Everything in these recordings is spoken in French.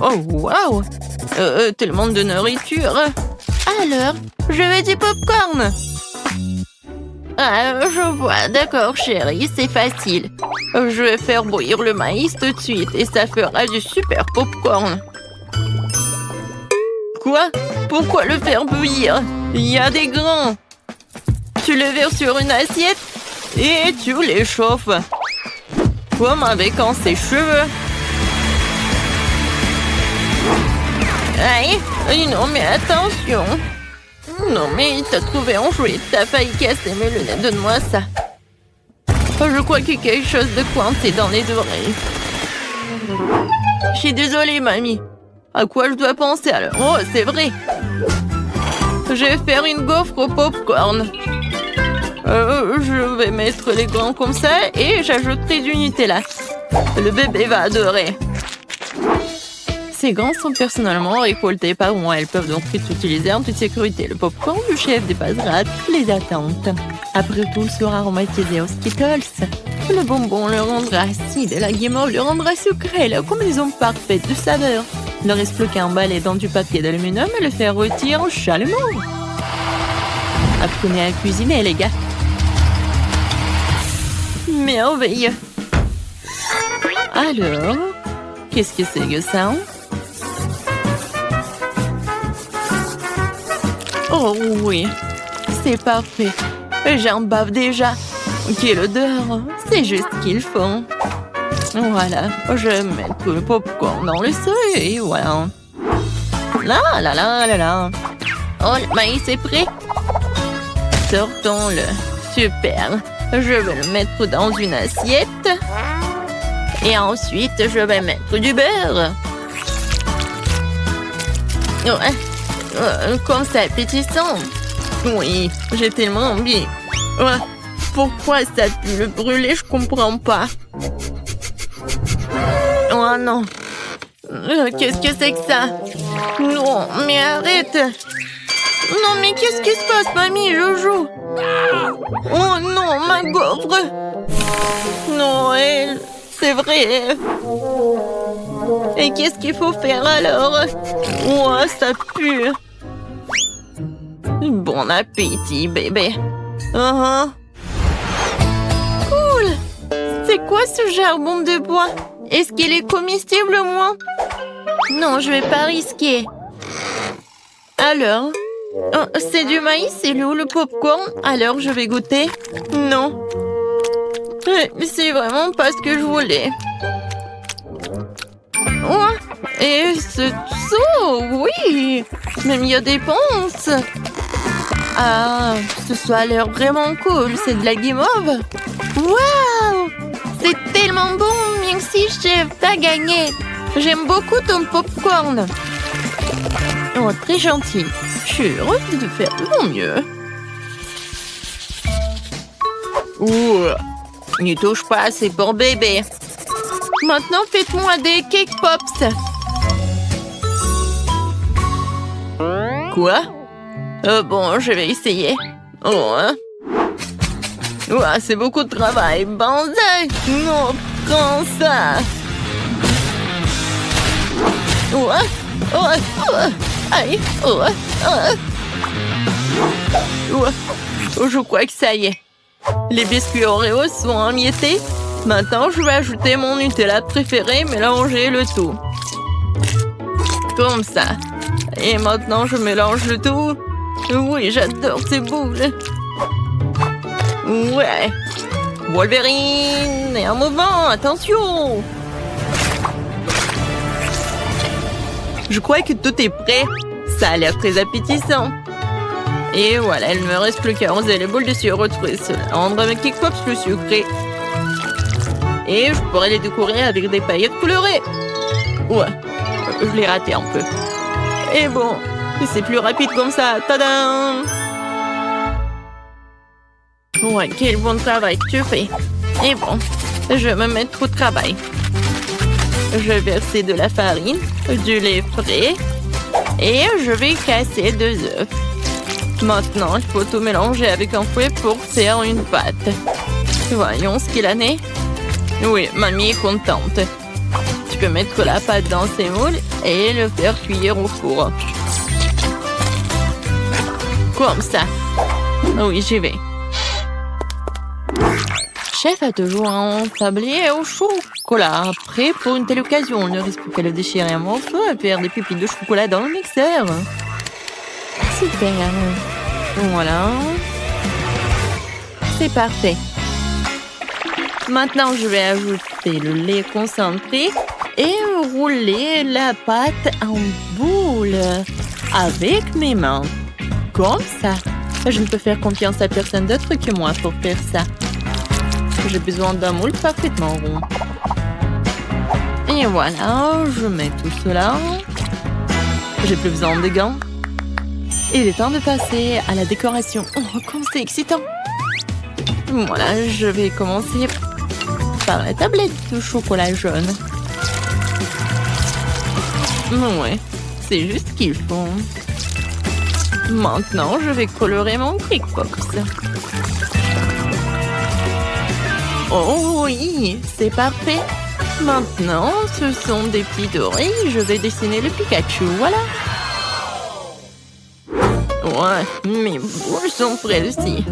Oh, wow! Tellement de nourriture. Alors, je veux du popcorn. Ah, je vois. D'accord, chérie, c'est facile. Je vais faire bouillir le maïs tout de suite et ça fera du super popcorn. Quoi? Pourquoi le faire bouillir? Il y a des grains. Tu le verses sur une assiette et tu les chauffes. Comme avec un sèche-cheveux. Aïe! Non, mais attention! Non, mais t'as trouvé un jouet. T'as failli casser mes lunettes. Donne-moi ça. Je crois qu'il y a quelque chose de coincé dans les oreilles. Je suis désolée, mamie. À quoi je dois penser alors? Oh, c'est vrai. Je vais faire une gaufre au popcorn. Je vais mettre les grains comme ça et j'ajouterai du Nutella. Le bébé va adorer. Ces grains sont personnellement récoltés par moi. Elles peuvent donc être utilisées en toute sécurité. Le popcorn du chef dépassera toutes les attentes. Après tout, il sera aromatisé aux Skittles. Le bonbon le rendra acide et la guimauve le rendra sucré. La combinaison parfaite de saveurs. Il ne reste plus qu'à emballer dans du papier d'aluminium et le faire rôtir chalumeau. Apprenez à cuisiner, les gars. Merveilleux. Alors, qu'est-ce que c'est que ça? Oh oui, c'est parfait. J'en bave déjà. Quelle odeur. C'est juste ce qu'il faut. Voilà, je vais mettre le popcorn dans le seuil et voilà. Là, là, là, là, là. Oh, le maïs est prêt. Sortons-le. Super. Je vais le mettre dans une assiette. Et ensuite, je vais mettre du beurre. Comme ça, appétissant. Oui, j'ai tellement envie. Pourquoi ça pue le brûler, je comprends pas. Oh non. Qu'est-ce que c'est que ça? Non, mais arrête. Non, mais qu'est-ce qui se passe, mamie, Jojo? Oh non, ma gaufre. Noël, c'est vrai. Et qu'est-ce qu'il faut faire alors? Oh, ça pue. Bon appétit, bébé. Cool. C'est quoi ce charbon de bois? Est-ce qu'il est comestible, moi? Non, je vais pas risquer. Alors? Oh, c'est du maïs, c'est où le popcorn? Alors, je vais goûter. Non. C'est vraiment pas ce que je voulais. Oh, et ce saut, oui. Même il y a des ponces. Ah, ce a l'air vraiment cool. C'est de la guimauve. Waouh! C'est tellement bon. Merci, chef. T'as gagné. J'aime beaucoup ton popcorn. Oh, très gentil. Je suis heureuse de faire de mon mieux. Ouh, n'y touche pas, c'est pour bébé. Maintenant, faites-moi des cake pops. Quoi? Bon, je vais essayer. Oh, hein? Ouah, c'est beaucoup de travail. Banzai! Non, prends ça. Ouah, ouah, ouah. Aïe, ouah, ouah. Ouah. Oh, je crois que ça y est. Les biscuits Oreo sont émiettés. Maintenant, je vais ajouter mon Nutella préféré, mélanger le tout. Comme ça. Et maintenant, je mélange le tout. Oui, j'adore ces boules. Ouais. Wolverine. Et un mouvement, attention. Je crois que tout est prêt. Ça a l'air très appétissant. Et voilà, il ne me reste plus qu'à arroser les boules de sirop de fruits. Cela rendra mes cake pops plus sucrés. Et je pourrais les décorer avec des paillettes colorées. Ouais, je l'ai raté un peu. Et bon, c'est plus rapide comme ça. Tadam! Ouais, quel bon travail que tu fais. Et bon, je vais me mettre au travail. Je vais verser de la farine, du lait frais et je vais casser 2 œufs. Maintenant, il faut tout mélanger avec un fouet pour faire une pâte. Voyons ce qu'il en est. Oui, mamie est contente. Tu peux mettre la pâte dans ces moules et le faire cuire au four. Comme ça. Oui, j'y vais. Chef a toujours un tablier au chocolat. Prêt pour une telle occasion. On ne risque qu'à le déchirer un morceau et faire des pépites de chocolat dans le mixeur. Super. Voilà. C'est parfait. Maintenant, je vais ajouter le lait concentré et rouler la pâte en boule avec mes mains. Comme ça. Je ne peux faire confiance à personne d'autre que moi pour faire ça. J'ai besoin d'un moule parfaitement rond. Et voilà, je mets tout cela. J'ai plus besoin de gants. Il est temps de passer à la décoration. Oh, comme c'est excitant! Voilà, je vais commencer par la tablette de chocolat jaune. Ouais, c'est juste ce qu'il faut. Maintenant, je vais colorer mon Crickpops. Oh oui, c'est parfait. Maintenant, ce sont des petits dorés. Je vais dessiner le Pikachu, voilà. Ouais, mes boules sont prêtes aussi.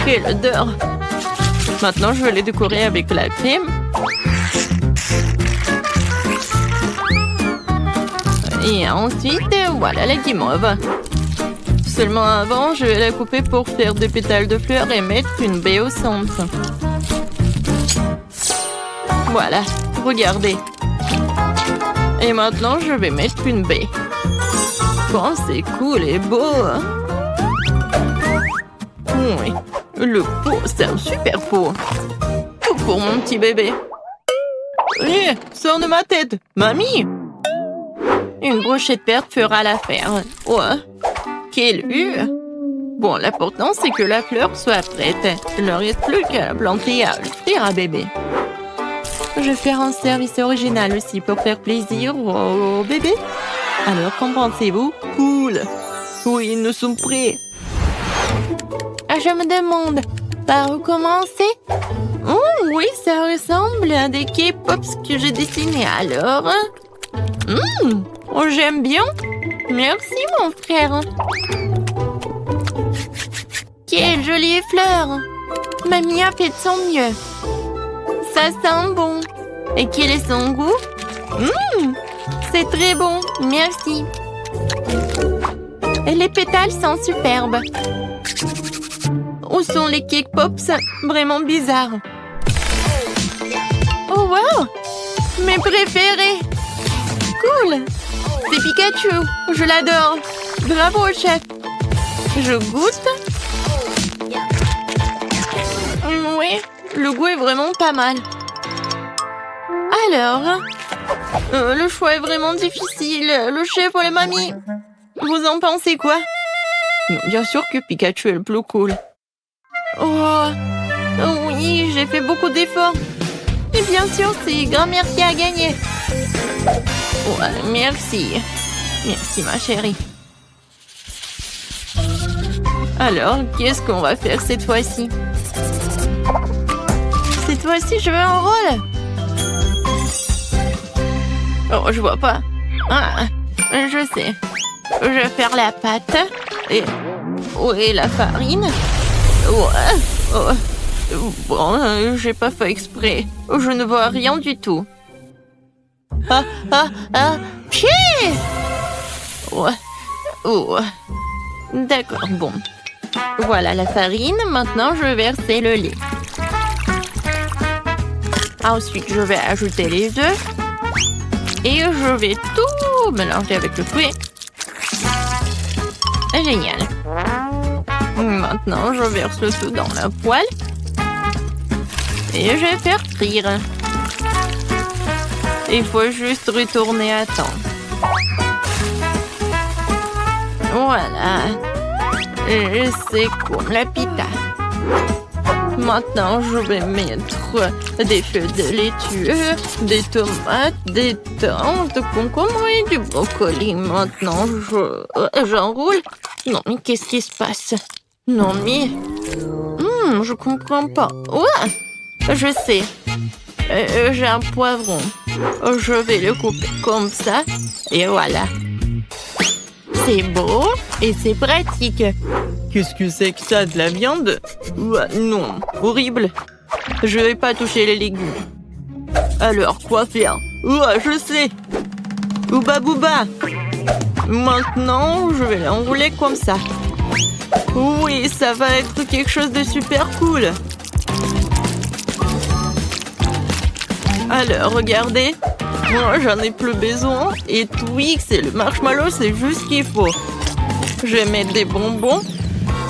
Quelle odeur! Maintenant, je vais les décorer avec la crème. Et ensuite, voilà la guimauve. Seulement avant, je vais la couper pour faire des pétales de fleurs et mettre une baie au centre. Voilà, regardez. Et maintenant, je vais mettre une baie. Oh, c'est cool et beau. Oui, le pot, c'est un super pot. Tout pour mon petit bébé. Hé, sors de ma tête, mamie. Une brochette verte fera l'affaire. Ouais, quelle vue. Bon, l'important, c'est que la fleur soit prête. Il ne reste plus qu'à la planter et à l'offrir à bébé. Je vais faire un service original aussi pour faire plaisir au bébé. Alors, qu'en pensez-vous? Cool. Oui, nous sommes prêts. Je me demande, par où commencer? Oh, oui, ça ressemble à des K-Pops que j'ai dessinés alors. Oh, j'aime bien. Merci, mon frère. Quelle jolie fleur. Mamie a fait de son mieux. Ça sent bon. Et quel est son goût? C'est très bon, merci. Et les pétales sont superbes. Où sont les Cake Pops? Vraiment bizarres. Oh wow! Mes préférés! Cool! C'est Pikachu! Je l'adore! Bravo, chef! Je goûte? Oui, le goût est vraiment pas mal. Alors, le choix est vraiment difficile. Le chef ou la mamie? Vous en pensez quoi? Bien sûr que Pikachu est le plus cool. Oh, oui, j'ai fait beaucoup d'efforts. Et bien sûr, c'est grand merci à gagner. Ouais, merci. Merci, ma chérie. Alors, qu'est-ce qu'on va faire cette fois-ci? Cette fois-ci, je veux un rôle. Oh, je vois pas. Ah, je sais. Je vais faire la pâte. Et... oui, la farine. Ouais. Oh. Bon, j'ai pas fait exprès. Je ne vois rien du tout. Pied! Ouais. Oh. D'accord, bon. Voilà la farine. Maintenant, je vais verser le lait. Ensuite, je vais ajouter les œufs. Et je vais tout mélanger avec le fruit. Génial. Maintenant, je verse le tout dans la poêle. Et je vais faire frire. Il faut juste retourner à temps. Voilà. C'est comme la pita. Maintenant, je vais mettre des feuilles de laitue, des tomates, des thym, de concombre et du brocoli. Maintenant, j'enroule. Non, mais qu'est-ce qui se passe? Non, mais... je comprends pas. Ouais, je sais. J'ai un poivron. Je vais le couper comme ça. Et voilà. C'est beau et c'est pratique. Qu'est-ce que c'est que ça, de la viande? Ouah, non, horrible. Je vais pas toucher les légumes. Alors, quoi faire? Ouah, je sais. Ouba bouba. Maintenant, je vais l'enrouler comme ça. Oui, ça va être quelque chose de super cool. Alors, regardez. Moi, j'en ai plus besoin. Et Twix et le marshmallow, c'est juste ce qu'il faut. Je vais mettre des bonbons.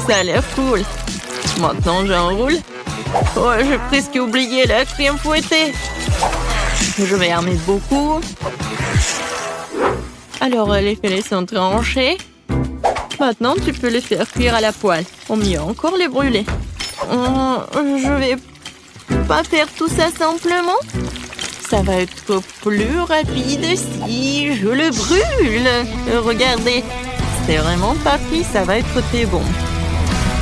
Ça a l'air cool. Maintenant, j'enroule. Oh, j'ai presque oublié la crème fouettée. Je vais en mettre beaucoup. Alors, les filets sont tranchés. Maintenant, tu peux les faire cuire à la poêle. Ou mieux encore, les brûler. Je vais pas faire tout ça simplement. Ça va être plus rapide si je le brûle. Regardez, c'est vraiment parti, ça va être très bon.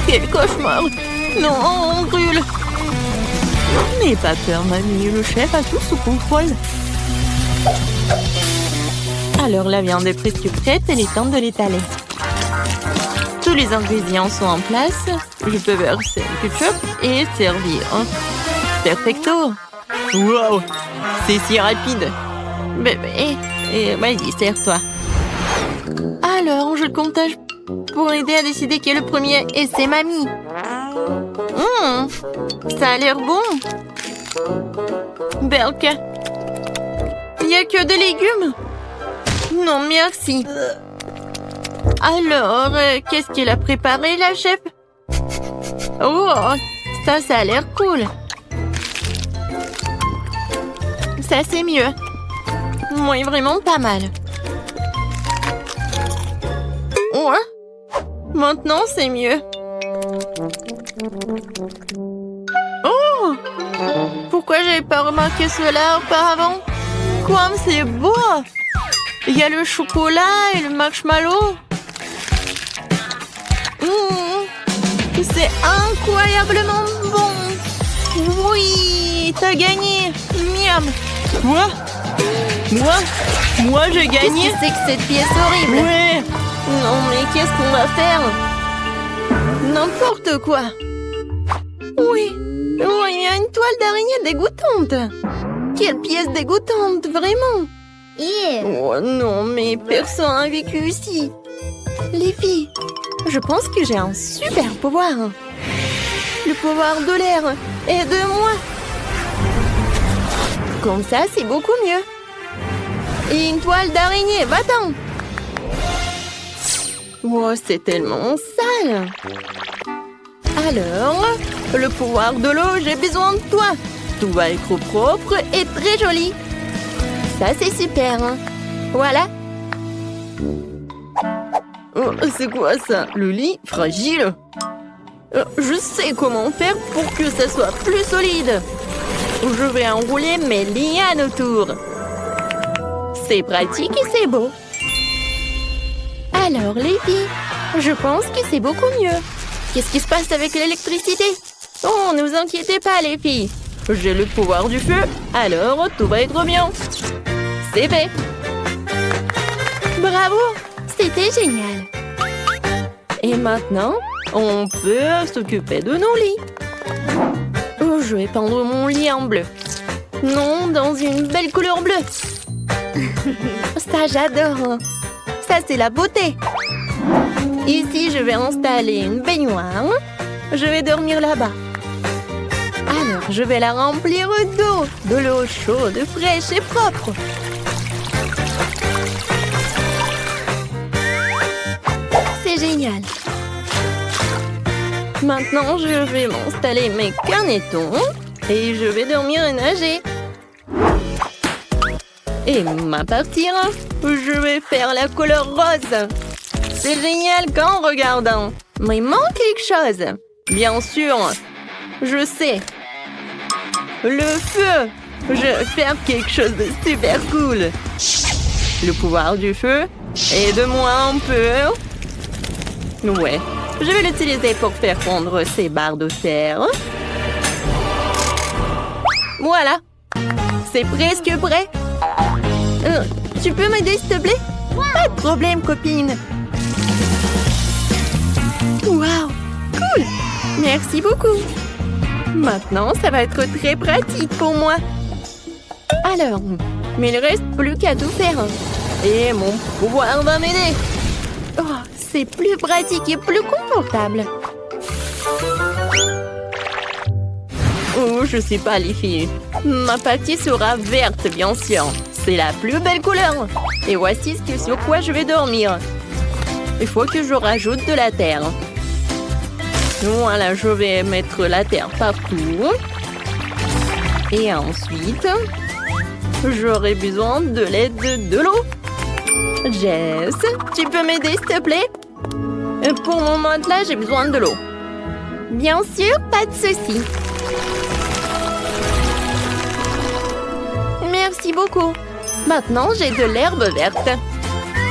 Quel cauchemar! Non, on brûle! N'aie pas peur, mamie, le chef a tout sous contrôle. Alors, la viande est presque prête, il est temps de l'étaler. Tous les ingrédients sont en place. Je peux verser le ketchup et servir. Perfecto! Wow! C'est si rapide! Bébé, vas-y, sers-toi. Alors, je comptage pour aider à décider qui est le premier. Et c'est mamie. Ça a l'air bon. Belka. Il n'y a que des légumes? Non, merci. Alors, qu'est-ce qu'elle a préparé, la chef? Oh, ça a l'air cool. Ça, c'est mieux. Oui, vraiment pas mal. Ouais. Maintenant, c'est mieux. Oh! Pourquoi j'avais pas remarqué cela auparavant? Comme c'est beau! Il y a le chocolat et le marshmallow. C'est incroyablement bon! Oui! T'as gagné! Miam! Quoi? Moi, j'ai gagné? Qu'est-ce que c'est que cette pièce horrible? Ouais! Non, mais qu'est-ce qu'on va faire? N'importe quoi! Oui, il y a une toile d'araignée dégoûtante! Quelle pièce dégoûtante, vraiment! Oh non, mais personne n'a vécu ici! Les filles, je pense que j'ai un super pouvoir! Le pouvoir de l'air! Aide-moi! Comme ça, c'est beaucoup mieux! Et une toile d'araignée, va-t'en! Oh, c'est tellement sale! Alors, le pouvoir de l'eau, j'ai besoin de toi! Tout va être propre et très joli! Ça, c'est super! Hein? Voilà! Oh, c'est quoi ça? Le lit fragile? Je sais comment faire pour que ça soit plus solide! Je vais enrouler mes lianes autour! C'est pratique et c'est beau! Alors, les filles, je pense que c'est beaucoup mieux. Qu'est-ce qui se passe avec l'électricité? Oh, ne vous inquiétez pas, les filles. J'ai le pouvoir du feu, alors tout va être bien. C'est fait. Bravo, c'était génial. Et maintenant, on peut s'occuper de nos lits. Oh, je vais peindre mon lit en bleu. Non, dans une belle couleur bleue. Ça, j'adore. Ça, c'est la beauté. Ici, je vais installer une baignoire. Je vais dormir là-bas. Alors, je vais la remplir d'eau. De l'eau chaude, fraîche et propre. C'est génial. Maintenant, je vais m'installer mes canetons. Et je vais dormir et nager. Et ma partie, je vais faire la couleur rose. C'est génial qu'en regardant. Mais il manque quelque chose. Bien sûr, je sais. Le feu. Je vais faire quelque chose de super cool. Le pouvoir du feu. Aide-moi un peu. Ouais, je vais l'utiliser pour faire fondre ces barres de fer. Voilà. C'est presque prêt. Tu peux m'aider, s'il te plaît? Pas de problème, copine. Wow, cool. Merci beaucoup. Maintenant, ça va être très pratique pour moi. Alors, mais il ne reste plus qu'à tout faire. Et mon pouvoir va m'aider. Oh, c'est plus pratique et plus confortable. Oh, je sais pas, les filles. Ma partie sera verte, bien sûr. C'est la plus belle couleur. Et voici sur quoi je vais dormir. Il faut que je rajoute de la terre. Voilà, je vais mettre la terre partout. Et ensuite, j'aurai besoin de l'aide de l'eau. Jess, tu peux m'aider, s'il te plaît? Pour mon matelas, j'ai besoin de l'eau. Bien sûr, pas de souci. Merci beaucoup. Maintenant, j'ai de l'herbe verte.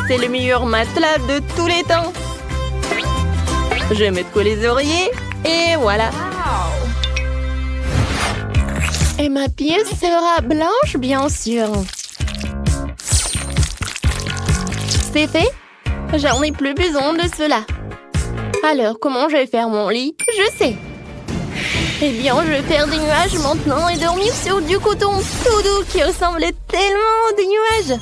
C'est le meilleur matelas de tous les temps. Je vais mettre les oreillers et voilà. Et ma pièce sera blanche, bien sûr. C'est fait? J'en ai plus besoin de cela. Alors, comment je vais faire mon lit? Je sais. Eh bien, je vais faire des nuages maintenant et dormir sur du coton tout doux qui ressemblait tellement à des nuages.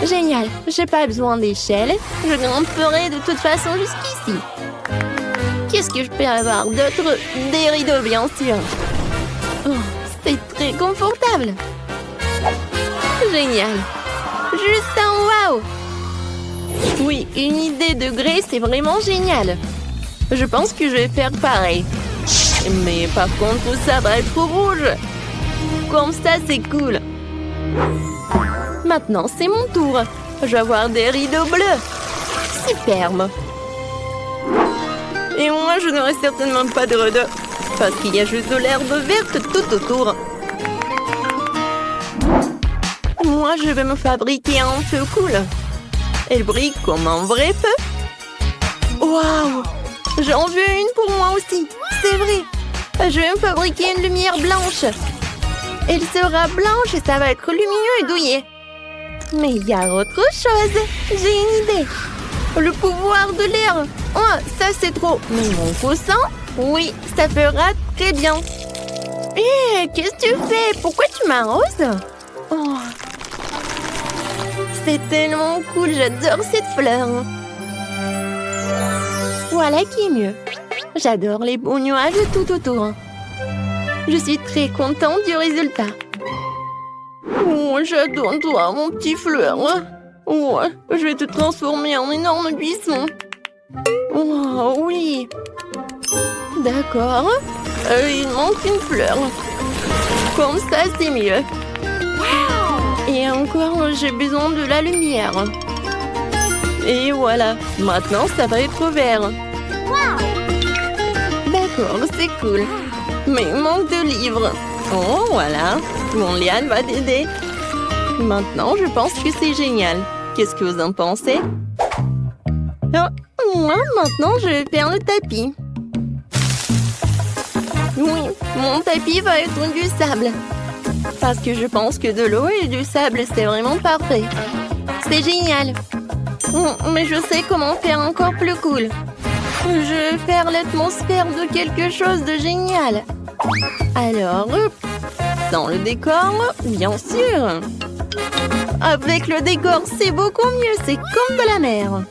Génial, j'ai pas besoin d'échelle. Je grimperai de toute façon jusqu'ici. Qu'est-ce que je peux avoir d'autre? Des rideaux, bien sûr. Oh, c'est très confortable. Génial. Juste un wow. Oui, une idée de grès, c'est vraiment génial. Je pense que je vais faire pareil. Mais par contre, tout ça va être rouge. Comme ça, c'est cool. Maintenant, c'est mon tour. Je vais avoir des rideaux bleus. Superbe. Et moi, je n'aurai certainement pas de rideaux. Parce qu'il y a juste de l'herbe verte tout autour. Moi, je vais me fabriquer un feu cool. Elle brille comme un vrai feu. Waouh! J'en veux une pour moi aussi. C'est vrai. Je vais me fabriquer une lumière blanche. Elle sera blanche et ça va être lumineux et douillet. Mais il y a autre chose. J'ai une idée. Le pouvoir de l'air. Oh, ça c'est trop. Mais mon coussin, oui, ça fera très bien. Hé, qu'est-ce que tu fais? Pourquoi tu m'arroses? Oh. C'est tellement cool, j'adore cette fleur. Voilà qui est mieux. J'adore les beaux nuages tout autour. Je suis très contente du résultat. Oh, j'adore toi, mon petit fleur. Oh, je vais te transformer en énorme buisson. Oh, oui. D'accord. Il manque une fleur. Comme ça, c'est mieux. Et encore, j'ai besoin de la lumière. Et voilà. Maintenant, ça va être vert. D'accord, c'est cool. Mais il manque de livres. Oh, voilà. Mon liane va t'aider. Maintenant, je pense que c'est génial. Qu'est-ce que vous en pensez? Oh, moi, maintenant, je vais faire le tapis. Oui, mon tapis va être du sable. Parce que je pense que de l'eau et du sable, c'est vraiment parfait. C'est génial. Mais je sais comment faire encore plus cool. Je vais faire l'atmosphère de quelque chose de génial. Alors, dans le décor, bien sûr. Avec le décor, c'est beaucoup mieux. C'est comme de la mer.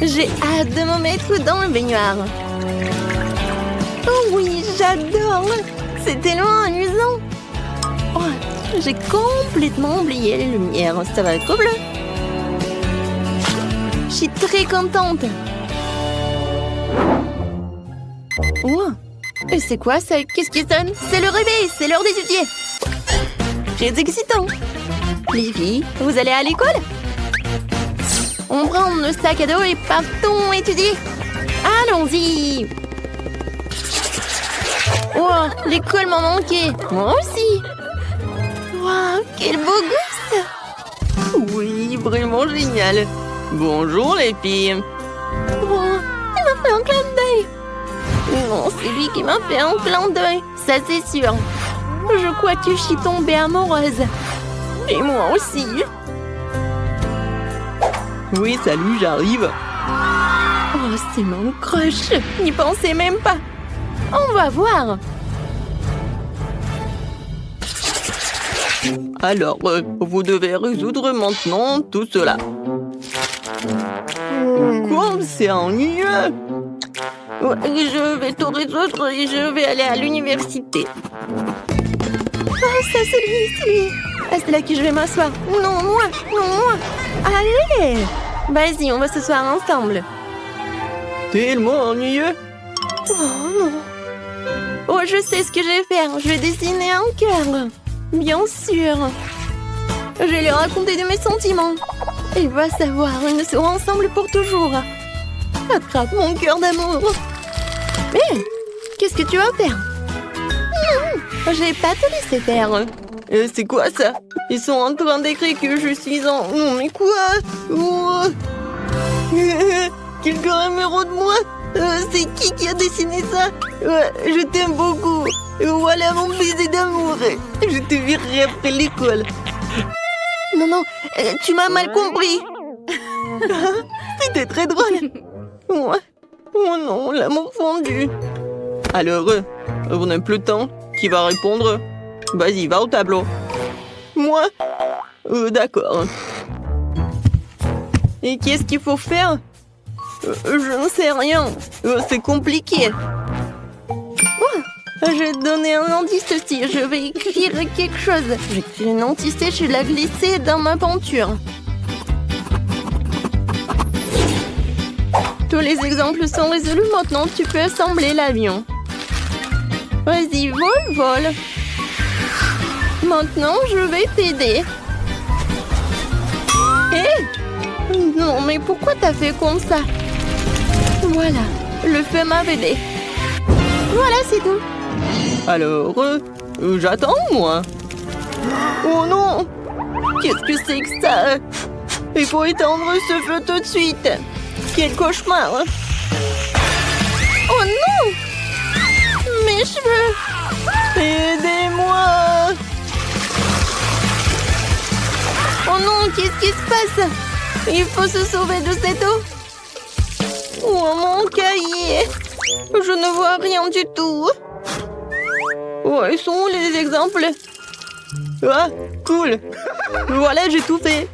J'ai hâte de me mettre dans le baignoire. Oh oui, j'adore. C'est tellement amusant. Oh, j'ai complètement oublié les lumières. Ça va être bleu. Je suis très contente. Oh, et c'est quoi ça? Qu'est-ce qui sonne? C'est le réveil, c'est l'heure d'étudier. Très excitant. Les filles, vous allez à l'école? On prend nos sacs à dos et partons étudier. Allons-y. Oh, l'école m'a manqué. Moi aussi. Wow, quel beau gosse. Oui, vraiment génial. Bonjour les filles. Oh, il m'a fait un clin d'œil. Non, c'est lui qui m'a fait un clin d'œil. Ça, c'est sûr. Je crois que je suis tombée amoureuse. Et moi aussi. Oui, salut, j'arrive. Oh, c'est mon crush. N'y pensez même pas. On va voir. Alors, vous devez résoudre maintenant tout cela. Quoi? C'est ennuyeux. Ouais, je vais tout résoudre et je vais aller à l'université. Oh, ça, c'est lui. Ah, c'est là que je vais m'asseoir. Non, moi. Allez. Vas-y, on va s'asseoir ensemble. Tellement ennuyeux. Oh, non. Oh, je sais ce que je vais faire. Je vais dessiner un cœur. Bien sûr. Je vais lui raconter de mes sentiments. Il va savoir, ils seront ensemble pour toujours. Attrape mon cœur d'amour. Hé, qu'est-ce que tu vas faire? Non, je vais pas te laisser faire. C'est quoi ça? Ils sont en train d'écrire que je suis en... Non mais quoi? Oh. Quelqu'un émeraude de moi? C'est qui a dessiné ça? Je t'aime beaucoup. Voilà mon baiser d'amour. Je te verrai après l'école. Non, tu m'as mal compris. C'était très drôle. Ouais. Oh non, l'amour fondu. Alors, on n'a plus le temps. Qui va répondre? Vas-y, va au tableau. Moi? D'accord. Et qu'est-ce qu'il faut faire? Je ne sais rien. C'est compliqué. Je vais te donner un indice aussi. Je vais écrire quelque chose. J'écris une anti-sèche et la glisser dans ma peinture. Tous les exemples sont résolus. Maintenant, tu peux assembler l'avion. Vas-y, vole. Maintenant, je vais t'aider. Hé! Non, mais pourquoi t'as fait comme ça? Voilà, le feu m'a aidé. Voilà, c'est tout. Alors, j'attends, moi. Oh non! Qu'est-ce que c'est que ça? Il faut éteindre ce feu tout de suite. Quel cauchemar! Oh non! Mes cheveux! Aidez-moi! Oh non, qu'est-ce qui se passe? Il faut se sauver de cette eau. Oh, mon cahier! Je ne vois rien du tout. Où sont les exemples? Ah, cool! Voilà, j'ai tout fait.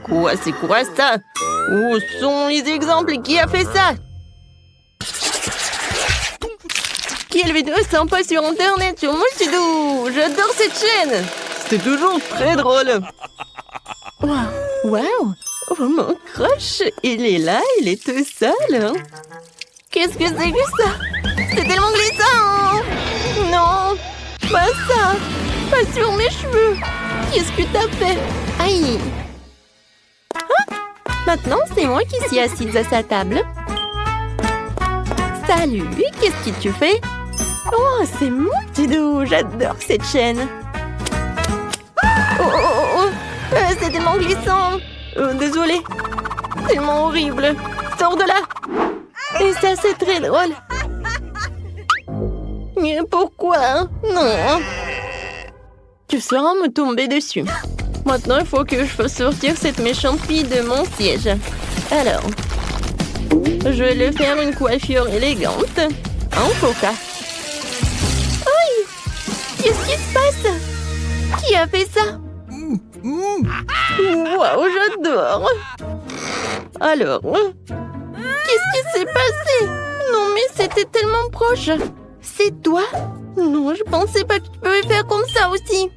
Quoi, c'est quoi ça? Où sont les exemples? Qui a fait ça? Quelle vidéo sympa sur Internet, sur Multidou! J'adore cette chaîne! C'était toujours très drôle. Wow! Oh, mon crush! Il est là, il est tout seul. Qu'est-ce que c'est que ça? C'est tellement glissant! Non! Pas ça! Pas sur mes cheveux! Qu'est-ce que t'as fait? Aïe! Ah! Maintenant, c'est moi qui suis assise à sa table. Salut! Qu'est-ce que tu fais? Oh, c'est mon petit doux! J'adore cette chaîne! Oh! C'est tellement glissant! Désolée. Tellement horrible! Sors de là! Et ça, c'est très drôle! Mais pourquoi? Non! Tu sauras me tomber dessus. Maintenant, il faut que je fasse sortir cette méchante fille de mon siège. Alors, je vais lui faire une coiffure élégante. En coca. Aïe! Qu'est-ce qui se passe? Qui a fait ça? Waouh, j'adore! Alors, qu'est-ce qui s'est passé? Non, mais c'était tellement proche. C'est toi? Non, je pensais pas que tu pouvais faire comme ça aussi.